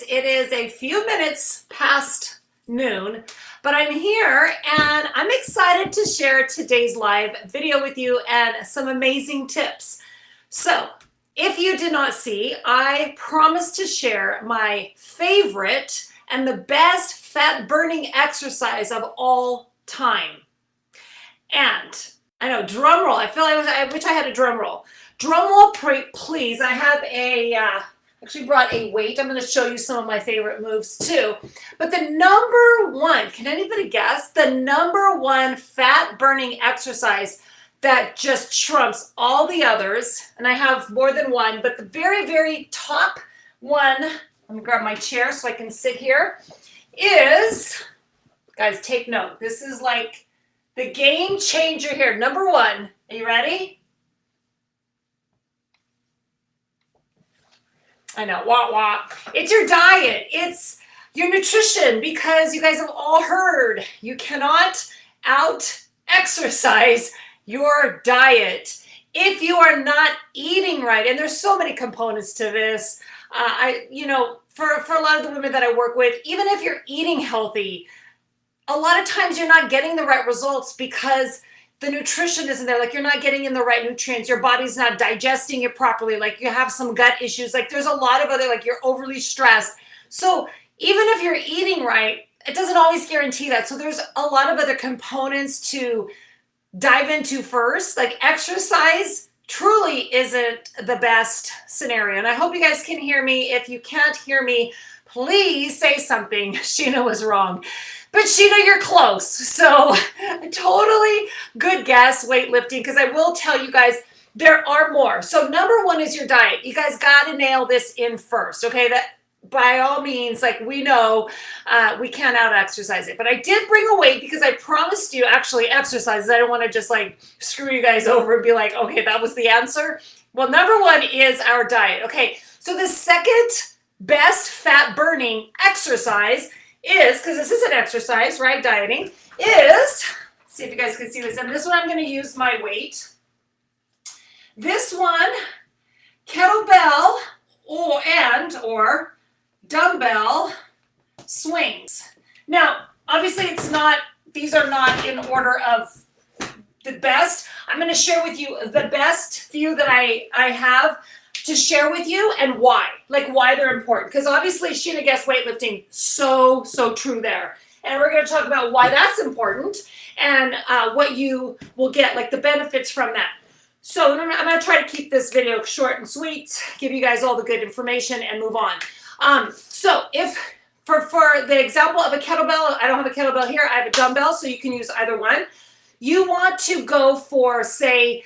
It is a few minutes past noon, but I'm here and I'm excited to share today's live video with you and some amazing tips. So, if you did not see, I promised to share my favorite and the best fat burning exercise of all time. And I know, drum roll. I feel like I wish I had a drum roll. Drum roll, please. I have actually brought a weight. I'm going to show you some of my favorite moves too. But the number one, can anybody guess? The number one fat burning exercise that just trumps all the others, and I have more than one, but the very, very top one, let me grab my chair so I can sit here, is, guys, take note. This is like the game changer here. Number one, are you ready? I know, wah, wah. It's your diet. It's your nutrition, because you guys have all heard you cannot out-exercise your diet if you are not eating right. And there's so many components to this. For a lot of the women that I work with, even if you're eating healthy, a lot of times you're not getting the right results because the nutrition isn't there. Like, you're not getting in the right nutrients. Your body's not digesting it properly. Like, you have some gut issues. Like, there's a lot of other, like, you're overly stressed. So even if you're eating right, it doesn't always guarantee that. So there's a lot of other components to dive into first. Like, exercise truly isn't the best scenario. And I hope you guys can hear me. If you can't hear me, please say something. Sheena was wrong. But Sheena, you're close. So totally good guess, weightlifting, because I will tell you guys there are more. So number one is your diet. You guys got to nail this in first, okay? That by all means, like, we know we can't out-exercise it. But I did bring a weight because I promised you actually exercises. I don't want to just like screw you guys over and be like, okay, that was the answer. Well, number one is our diet. Okay, so the second best fat burning exercise is, because this is an exercise, right, dieting, is, see if you guys can see this, and this one I'm going to use my weight. This one, kettlebell or dumbbell swings. Now, obviously these are not in order of the best. I'm going to share with you the best few that I have to share with you and why they're important. Because obviously, Sheena guessed weightlifting, so true there. And we're going to talk about why that's important and what you will get, like the benefits from that. So I'm going to try to keep this video short and sweet, give you guys all the good information and move on. So if, for the example of a kettlebell, I don't have a kettlebell here, I have a dumbbell, so you can use either one. You want to go for, say,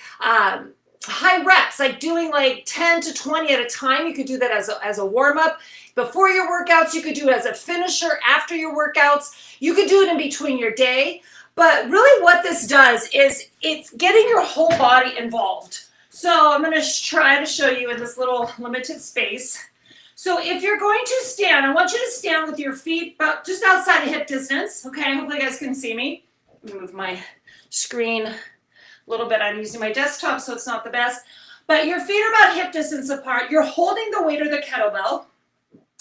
high reps, like doing like 10 to 20 at a time. You could do that as a warm-up before your workouts. You could do it as a finisher after your workouts. You could do it in between your day. But really what this does is it's getting your whole body involved. So I'm going to try to show you in this little limited space. So if you're going to stand, I want you to stand with your feet about just outside of hip distance. Okay, hopefully you guys can see me. Let me move my screen a little bit. I'm using my desktop, so it's not the best. But your feet are about hip distance apart. You're holding the weight or the kettlebell,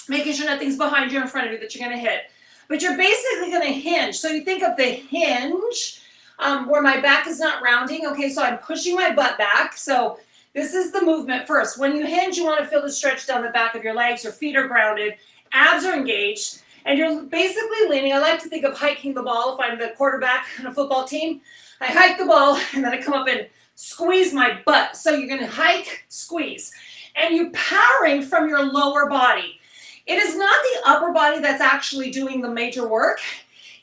making sure nothing's behind you or in front of you that you're going to hit. But you're basically going to hinge. So you think of the hinge where my back is not rounding. Okay, so I'm pushing my butt back. So this is the movement first. When you hinge, you want to feel the stretch down the back of your legs. Your feet are grounded. Abs are engaged. And you're basically leaning. I like to think of hiking the ball if I'm the quarterback on a football team. I hike the ball, and then I come up and squeeze my butt. So you're going to hike, squeeze. And you're powering from your lower body. It is not the upper body that's actually doing the major work.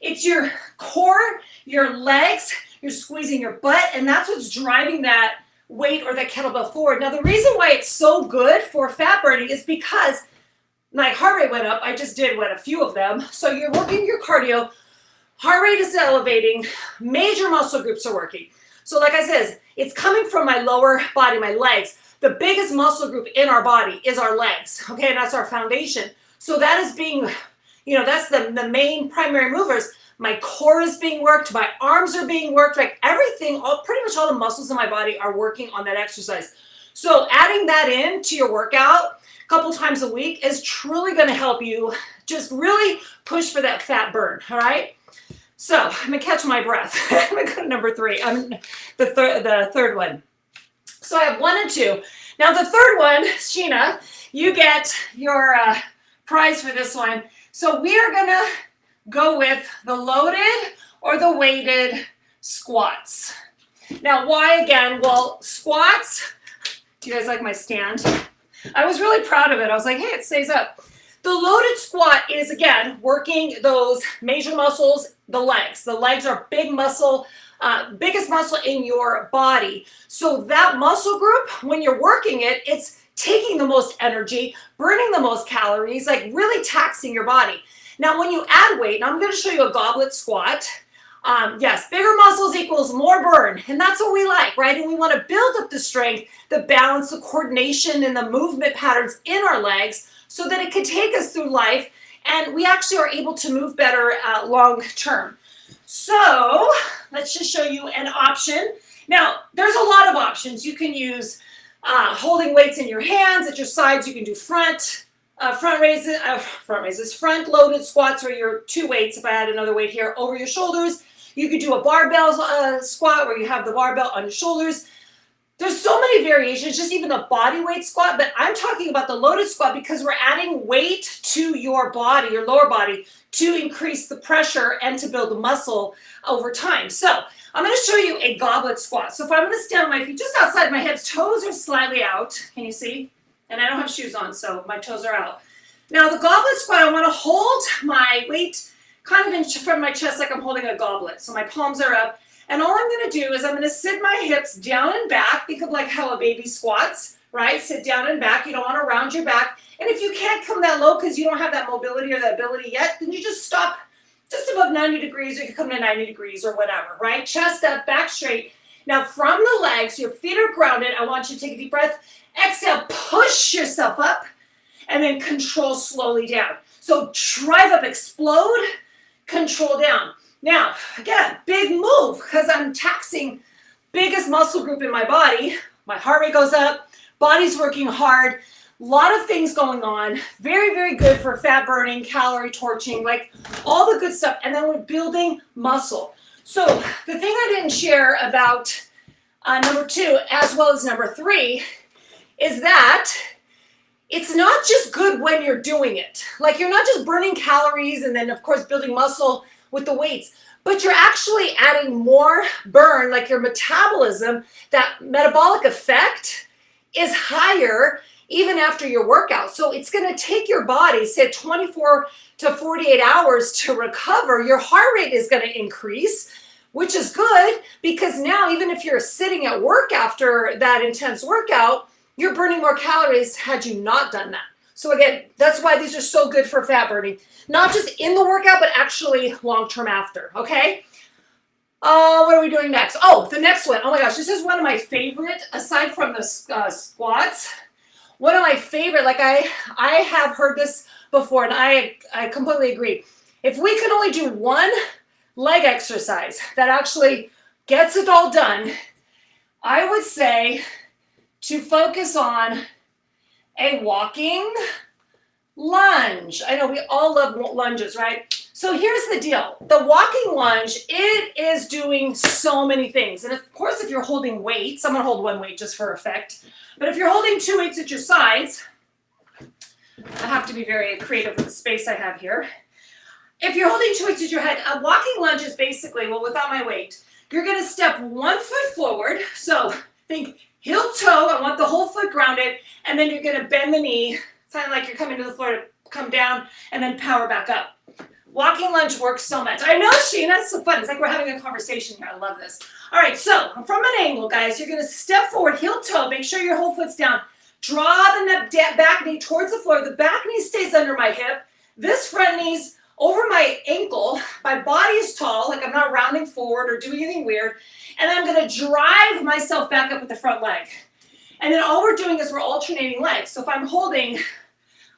It's your core, your legs, you're squeezing your butt, and that's what's driving that weight or that kettlebell forward. Now, the reason why it's so good for fat burning is because my heart rate went up. I just did a few of them. So you're working your cardio. Heart rate is elevating, major muscle groups are working. So like I said, it's coming from my lower body, my legs. The biggest muscle group in our body is our legs, okay? And that's our foundation. So that is being, that's the main primary movers. My core is being worked, my arms are being worked, like everything, pretty much all the muscles in my body are working on that exercise. So adding that in to your workout a couple times a week is truly going to help you just really push for that fat burn, all right? So I'm going to catch my breath. I'm going to go to number 3. The third one. So I have 1 and 2. Now the third one, Sheena, you get your prize for this one. So we are going to go with the loaded or the weighted squats. Now why again? Well, squats, do you guys like my stand? I was really proud of it. I was like, hey, it stays up. The loaded squat is, again, working those major muscles, the legs. The legs are big muscle, biggest muscle in your body. So that muscle group, when you're working it, it's taking the most energy, burning the most calories, like really taxing your body. Now, when you add weight, and I'm going to show you a goblet squat. Yes, bigger muscles equals more burn, and that's what we like, right? And we want to build up the strength, the balance, the coordination, and the movement patterns in our legs so that it can take us through life, and we actually are able to move better long term. So let's just show you an option. Now, there's a lot of options. You can use holding weights in your hands at your sides. You can do front loaded squats, or your 2 weights, if I add another weight here, over your shoulders. You could do a barbell squat where you have the barbell on your shoulders. There's so many variations, just even the body weight squat, but I'm talking about the loaded squat because we're adding weight to your body, your lower body, to increase the pressure and to build the muscle over time. So I'm going to show you a goblet squat. So if I'm going to stand on my feet just outside my hips, toes are slightly out. Can you see? And I don't have shoes on, so my toes are out. Now the goblet squat, I want to hold my weight kind of in front of my chest like I'm holding a goblet. So my palms are up. And all I'm going to do is I'm going to sit my hips down and back. Think of like how a baby squats, right? Sit down and back. You don't want to round your back. And if you can't come that low because you don't have that mobility or that ability yet, then you just stop just above 90 degrees, or you come to 90 degrees or whatever, right? Chest up, back straight. Now from the legs, your feet are grounded. I want you to take a deep breath. Exhale, push yourself up, and then control slowly down. So drive up, explode, control down. Now, again, big move because I'm taxing biggest muscle group in my body. My heart rate goes up, body's working hard, a lot of things going on. Very, very good for fat burning, calorie torching, like all the good stuff. And then we're building muscle. So the thing I didn't share about number 2 as well as number 3 is that it's not just good when you're doing it. Like you're not just burning calories and then of course building muscle with the weights, but you're actually adding more burn, like your metabolism, that metabolic effect is higher even after your workout. So it's going to take your body, say 24 to 48 hours to recover. Your heart rate is going to increase, which is good because now even if you're sitting at work after that intense workout, you're burning more calories had you not done that. So again, that's why these are so good for fat burning. Not just in the workout, but actually long-term after, okay? What are we doing next? Oh, the next one. Oh my gosh, this is one of my favorite, aside from the squats. One of my favorite, like I have heard this before, and I completely agree. If we can only do one leg exercise that actually gets it all done, I would say to focus on a walking lunge. I know we all love lunges, right? So here's the deal. The walking lunge, it is doing so many things. And of course, if you're holding weights, I'm gonna hold one weight just for effect. But if you're holding 2 weights at your sides, I have to be very creative with the space I have here. If you're holding 2 weights at your head, a walking lunge is basically, well, without my weight, you're gonna step 1 foot forward. So think heel toe, I want the whole foot grounded, and then you're gonna bend the knee, kind of like you're coming to the floor to come down, and then power back up. Walking lunge works so much. I know, Sheena, it's so fun. It's like we're having a conversation here. I love this. All right, so from an angle, guys, you're gonna step forward, heel toe, make sure your whole foot's down. Draw the back knee towards the floor. The back knee stays under my hip. This front knee's over my ankle. My body is tall, like I'm not rounding forward or doing anything weird. And then I'm gonna drive myself back up with the front leg. And then all we're doing is we're alternating legs. So if I'm holding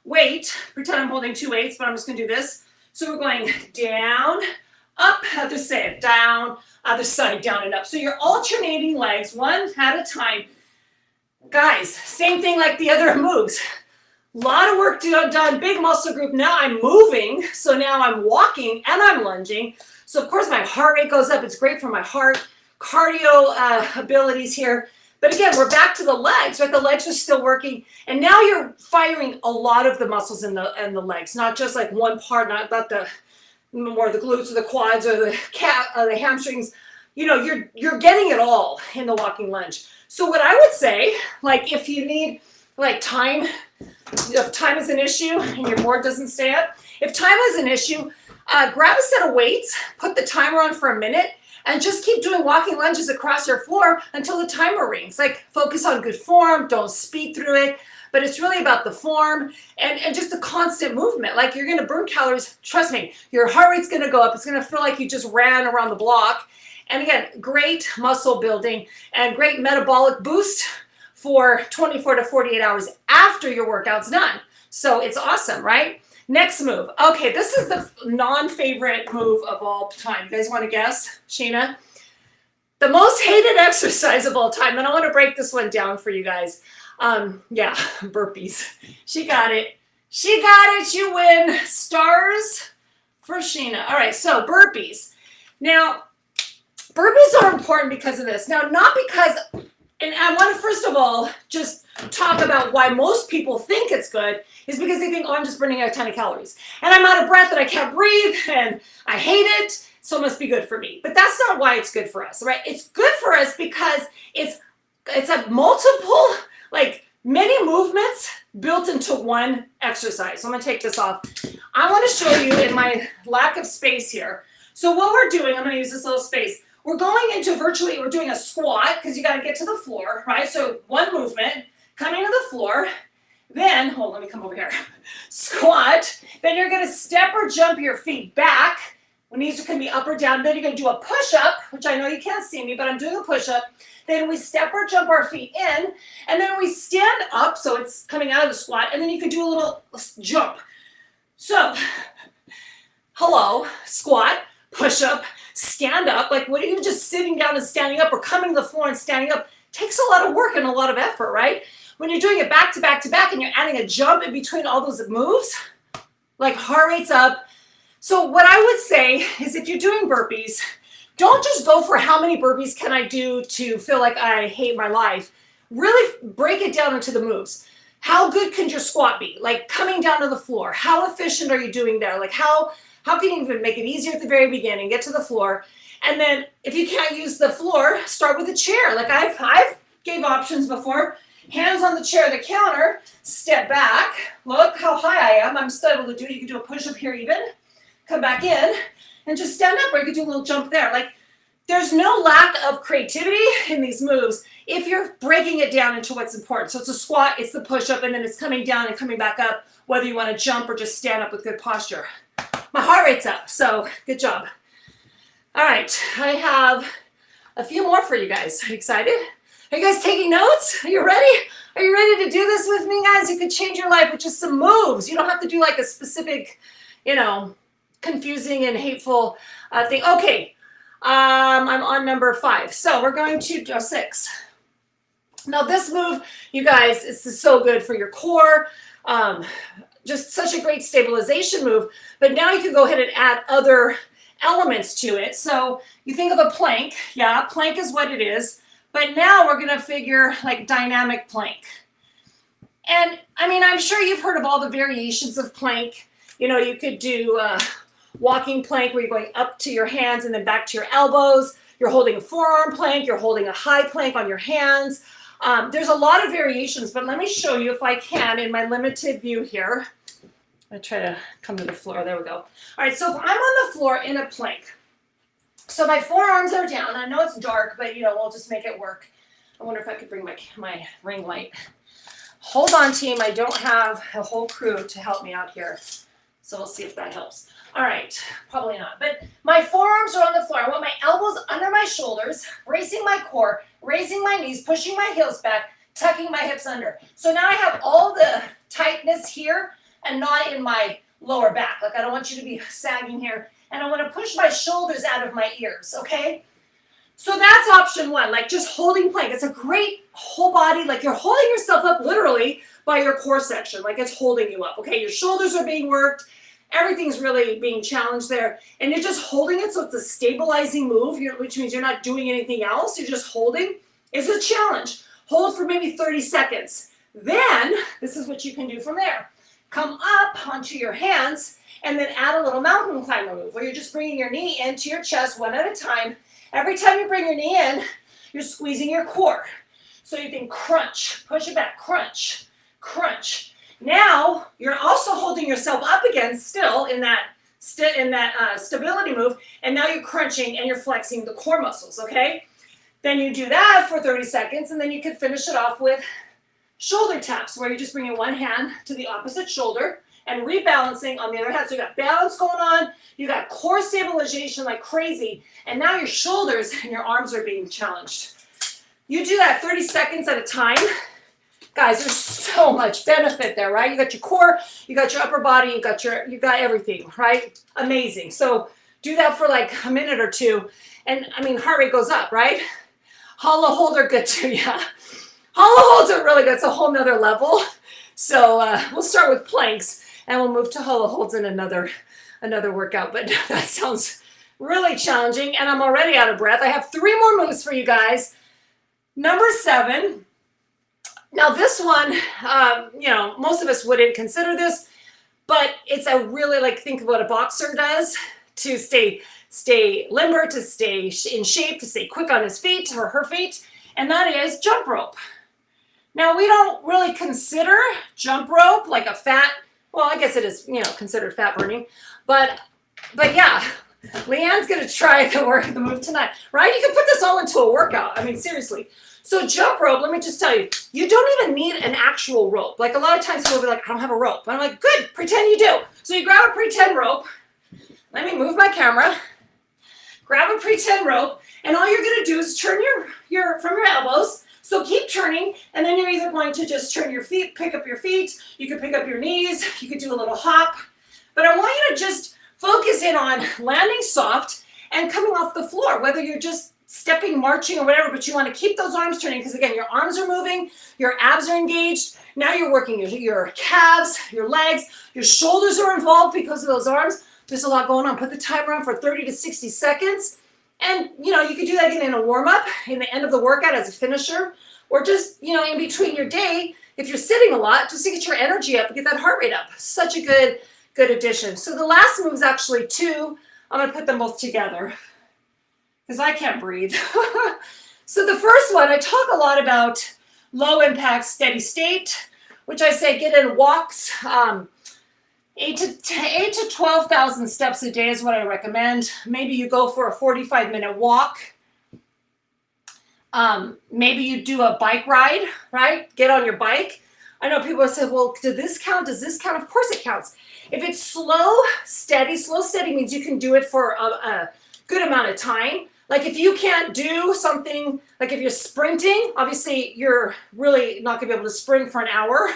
weight, pretend I'm holding 2 weights, but I'm just gonna do this. So we're going down, up, other side, down, other side, down and up. So you're alternating legs one at a time. Guys, same thing like the other moves. A lot of work done, big muscle group. Now I'm moving, so now I'm walking and I'm lunging. So of course my heart rate goes up. It's great for my heart, cardio abilities here. But again, we're back to the legs, right? The legs are still working, and now you're firing a lot of the muscles in the legs, not just like one part, not the more the glutes or the quads or the hamstrings. You know, you're getting it all in the walking lunge. So what I would say, like if you need like time, if time is an issue and your board doesn't stay up, if time is an issue, grab a set of weights, put the timer on for a minute, and just keep doing walking lunges across your floor until the timer rings. Like focus on good form, don't speed through it, but it's really about the form and just the constant movement. Like you're gonna burn calories, trust me, your heart rate's gonna go up. It's gonna feel like you just ran around the block. And again, great muscle building and great metabolic boost for 24 to 48 hours after your workout's done. So it's awesome, right? Next move. Okay, this is the non-favorite move of all time. You guys want to guess, Sheena? The most hated exercise of all time, and I want to break this one down for you guys. Yeah, burpees. She got it. She got it. You win. Stars for Sheena. All right, so burpees. Now, burpees are important because of this. Now, not because, and I want to first of all just talk about why most people think it's good is because they think, oh, I'm just burning a ton of calories and I'm out of breath and I can't breathe and I hate it, so it must be good for me. But that's not why it's good for us, right? It's good for us because it's a multiple, like many movements built into one exercise. So I'm gonna take this off. I want to show you in my lack of space here. So what we're doing, I'm gonna use this little space. We're going into we're doing a squat because you got to get to the floor, right? So one movement, coming to the floor, then, let me come over here. Squat, then you're going to step or jump your feet back. When these can be up or down, then you're going to do a push-up, which I know you can't see me, but I'm doing a push-up. Then we step or jump our feet in, and then we stand up, so it's coming out of the squat, and then you can do a little jump. So, hello, squat, push-up, stand up. Like, what are you just sitting down and standing up or coming to the floor and standing up? Takes a lot of work and a lot of effort, right? When you're doing it back to back to back and you're adding a jump in between all those moves, like heart rate's up. So what I would say is if you're doing burpees, don't just go for how many burpees can I do to feel like I hate my life. Really break it down into the moves. How good can your squat be? Like coming down to the floor. How efficient are you doing there? Like how can you even make it easier at the very beginning? Get to the floor. And then if you can't use the floor, start with a chair. Like I've gave options before. Hands on the chair, the counter, step back. Look how high I am. I'm still able to do it. You can do a push-up here even. Come back in and just stand up, or you can do a little jump there. Like there's no lack of creativity in these moves if you're breaking it down into what's important. So it's a squat, it's the push-up, and then it's coming down and coming back up, whether you want to jump or just stand up with good posture. My heart rate's up, so good job. All right, I have a few more for you guys. Are you excited? Are you guys taking notes? Are you ready? Are you ready to do this with me, guys? You could change your life with just some moves. You don't have to do like a specific, confusing and hateful thing. Okay, I'm on number 5. So we're going to 6. Now this move, you guys, is so good for your core. Just such a great stabilization move. But now you can go ahead and add other elements to it. So you think of a plank. Yeah, plank is what it is. But now we're going to figure like dynamic plank. And I mean, I'm sure you've heard of all the variations of plank. You could do walking plank where you're going up to your hands and then back to your elbows. You're holding a forearm plank. You're holding a high plank on your hands. There's a lot of variations, but let me show you if I can in my limited view here. I try to come to the floor. There we go. All right, so if I'm on the floor in a plank, so my forearms are down. I know it's dark, but we'll just make it work. I wonder if I could bring my ring light. Hold on, team. I don't have a whole crew to help me out here. So we'll see if that helps. All right, probably not. But my forearms are on the floor. I want my elbows under my shoulders, bracing my core, raising my knees, pushing my heels back, tucking my hips under. So now I have all the tightness here and not in my lower back. Like I don't want you to be sagging here. And I want to push my shoulders out of my ears, okay? So that's option one, like just holding plank. It's a great whole body, like you're holding yourself up literally by your core section, like it's holding you up, okay? Your shoulders are being worked, everything's really being challenged there, and you're just holding it, so it's a stabilizing move, which means you're not doing anything else, you're just holding. It's a challenge. Hold for maybe 30 seconds. Then, this is what you can do from there. Come up onto your hands, and then add a little mountain climber move, where you're just bringing your knee into your chest one at a time. Every time you bring your knee in, you're squeezing your core. So you can crunch, push it back, crunch, crunch. Now, you're also holding yourself up again still in that stability move, and now you're crunching and you're flexing the core muscles, okay? Then you do that for 30 seconds, and then you can finish it off with shoulder taps, where you're just bringing one hand to the opposite shoulder and rebalancing on the other hand. So you got balance going on, you got core stabilization like crazy, and now your shoulders and your arms are being challenged. You do that 30 seconds at a time. Guys, there's so much benefit there, right? You got your core, you got your upper body, you got everything, right? Amazing. So do that for like a minute or two, and I mean, heart rate goes up, right? Hollow hold are good too, yeah. Hollow holds are really good. It's a whole nother level. So we'll start with planks, and we'll move to hollow holds in another workout. But that sounds really challenging, and I'm already out of breath. I have 3 more moves for you guys. Number 7. Now this one, most of us wouldn't consider this, but it's a really, like, think of what a boxer does to stay limber, to stay in shape, to stay quick on his feet or her feet, and that is jump rope. Now, we don't really consider jump rope like a fat, well, I guess it is, considered fat burning, but yeah, Leanne's going to try the move tonight, right? You can put this all into a workout. I mean, seriously. So jump rope, let me just tell you, you don't even need an actual rope. Like, a lot of times people will be like, I don't have a rope. And I'm like, good, pretend you do. So you grab a pretend rope. Let me move my camera. Grab a pretend rope, and all you're going to do is turn your from your elbows. So keep turning, and then you're either going to just turn your feet, pick up your feet, you could pick up your knees, you could do a little hop. But I want you to just focus in on landing soft and coming off the floor, whether you're just stepping, marching, or whatever, but you want to keep those arms turning, because again, your arms are moving, your abs are engaged. Now you're working your calves, your legs, your shoulders are involved because of those arms. There's a lot going on. Put the timer on for 30 to 60 seconds. And, you could do that again in a warm-up, in the end of the workout as a finisher, or just, in between your day, if you're sitting a lot, just to get your energy up and get that heart rate up. Such a good addition. So the last move is actually 2. I'm going to put them both together because I can't breathe. So the first one, I talk a lot about low impact, steady state, which I say get in walks. 8 to 12,000 steps a day is what I recommend. Maybe you go for a 45-minute walk. Maybe you do a bike ride, right? Get on your bike. I know people have said, well, does this count? Does this count? Of course it counts. If it's slow, steady means you can do it for a good amount of time. Like if you can't do something, like if you're sprinting, obviously you're really not gonna be able to sprint for an hour.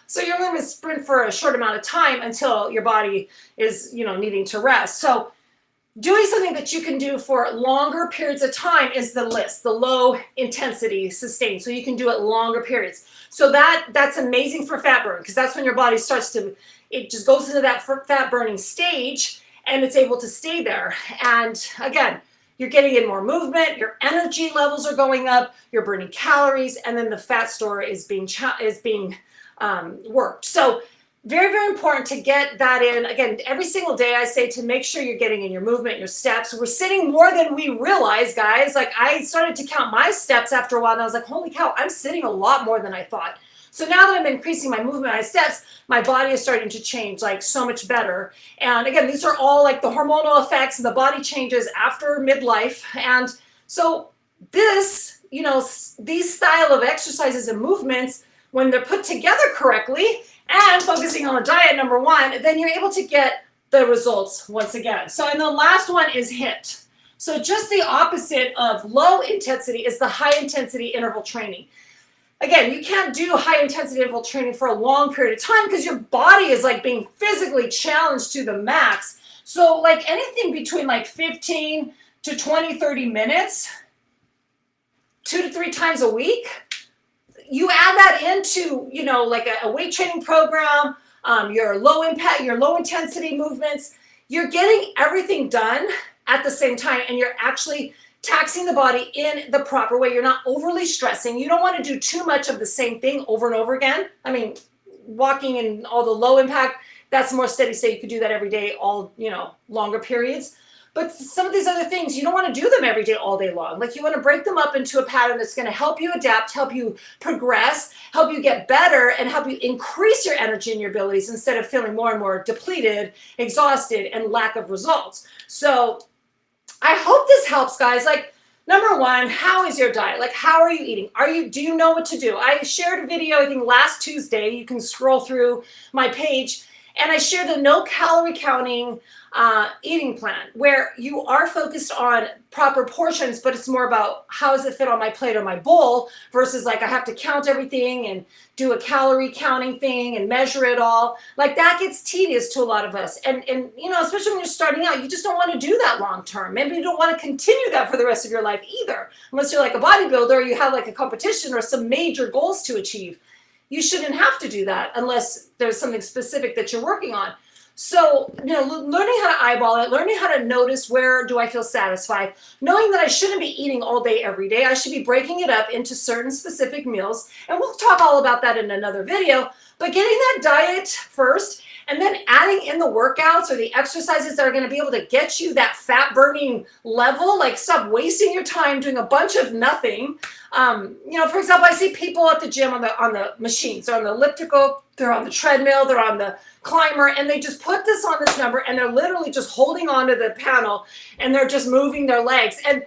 So you're going to sprint for a short amount of time until your body is, needing to rest. So doing something that you can do for longer periods of time is the list, the low intensity sustained. So you can do it longer periods. So that's amazing for fat burn, because that's when your body it just goes into that fat burning stage, and it's able to stay there. And again, you're getting in more movement, your energy levels are going up, you're burning calories, and then the fat store is being worked. So very, very important to get that in. Again, every single day I say to make sure you're getting in your movement, your steps. We're sitting more than we realize, guys. Like I started to count my steps after a while, and I was like, holy cow, I'm sitting a lot more than I thought. So now that I'm increasing my movement, my steps, my body is starting to change like so much better. And again, these are all like the hormonal effects and the body changes after midlife. And so this, these style of exercises and movements, when they're put together correctly and focusing on the diet, number 1, then you're able to get the results once again. So, and the last one is HIIT. So just the opposite of low intensity is the high intensity interval training. Again, you can't do high intensity interval training for a long period of time because your body is like being physically challenged to the max. So like anything between like 15 to 20, 30 minutes 2 to 3 times a week, you add that into, like a weight training program, your low impact, your low intensity movements, you're getting everything done at the same time, and you're actually taxing the body in the proper way. You're not overly stressing. You don't want to do too much of the same thing over and over again. I mean, walking and all the low impact, that's more steady state. You could do that every day, all, longer periods. But some of these other things, you don't want to do them every day, all day long. Like, you want to break them up into a pattern that's going to help you adapt, help you progress, help you get better, and help you increase your energy and your abilities instead of feeling more and more depleted, exhausted, and lack of results. So I hope this helps, guys. Like, number one, how is your diet? Like, how are you eating? Do you know what to do? I shared a video, I think last Tuesday. You can scroll through my page, and I shared the no calorie counting eating plan, where you are focused on proper portions, but it's more about how does it fit on my plate or my bowl versus like I have to count everything and do a calorie counting thing and measure it all. Like, that gets tedious to a lot of us. And especially when you're starting out, you just don't want to do that long term. Maybe you don't want to continue that for the rest of your life either, unless you're like a bodybuilder or you have like a competition or some major goals to achieve. You shouldn't have to do that unless there's something specific that you're working on. So, learning how to eyeball it, learning how to notice where do I feel satisfied, knowing that I shouldn't be eating all day, every day. I should be breaking it up into certain specific meals. And we'll talk all about that in another video. But getting that diet first, and then adding in the workouts or the exercises that are going to be able to get you that fat burning level. Like, stop wasting your time doing a bunch of nothing. For example, I see people at the gym on the machines. They're on the elliptical, they're on the treadmill, they're on the climber, and they just put this on this number, and they're literally just holding onto the panel, and they're just moving their legs. And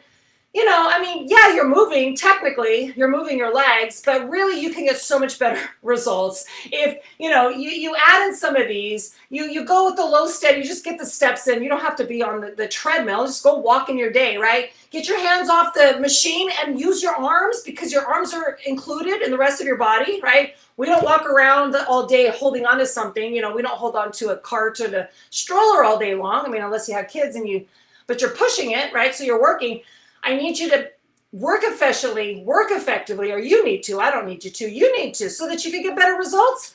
yeah, you're moving, technically, you're moving your legs, but really you can get so much better results. If, you add in some of these, you go with the low steady, you just get the steps in. You don't have to be on the treadmill, just go walk in your day, right? Get your hands off the machine and use your arms, because your arms are included in the rest of your body, right? We don't walk around all day holding on to something. We don't hold on to a cart or the stroller all day long. I mean, unless you have kids but you're pushing it, right? So you're working. I need you to work efficiently, work effectively, or you need to. I don't need you to. You need to, so that you can get better results.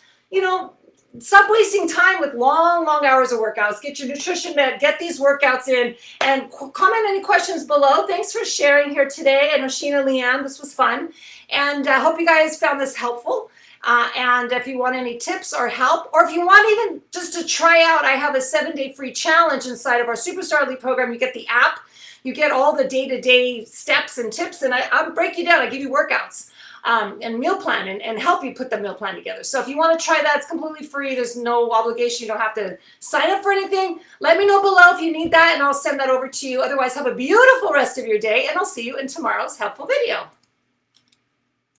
Stop wasting time with long hours of workouts. Get your nutrition met, get these workouts in, and comment any questions below. Thanks for sharing here today. I know Sheena Leanne, this was fun. And I hope you guys found this helpful. And if you want any tips or help, or if you want even just to try out, I have a 7-day free challenge inside of our Superstar Elite program. You get the app. You get all the day-to-day steps and tips, and I break you down. I give you workouts and meal plan and help you put the meal plan together. So if you want to try that, it's completely free. There's no obligation. You don't have to sign up for anything. Let me know below if you need that, and I'll send that over to you. Otherwise, have a beautiful rest of your day, and I'll see you in tomorrow's helpful video.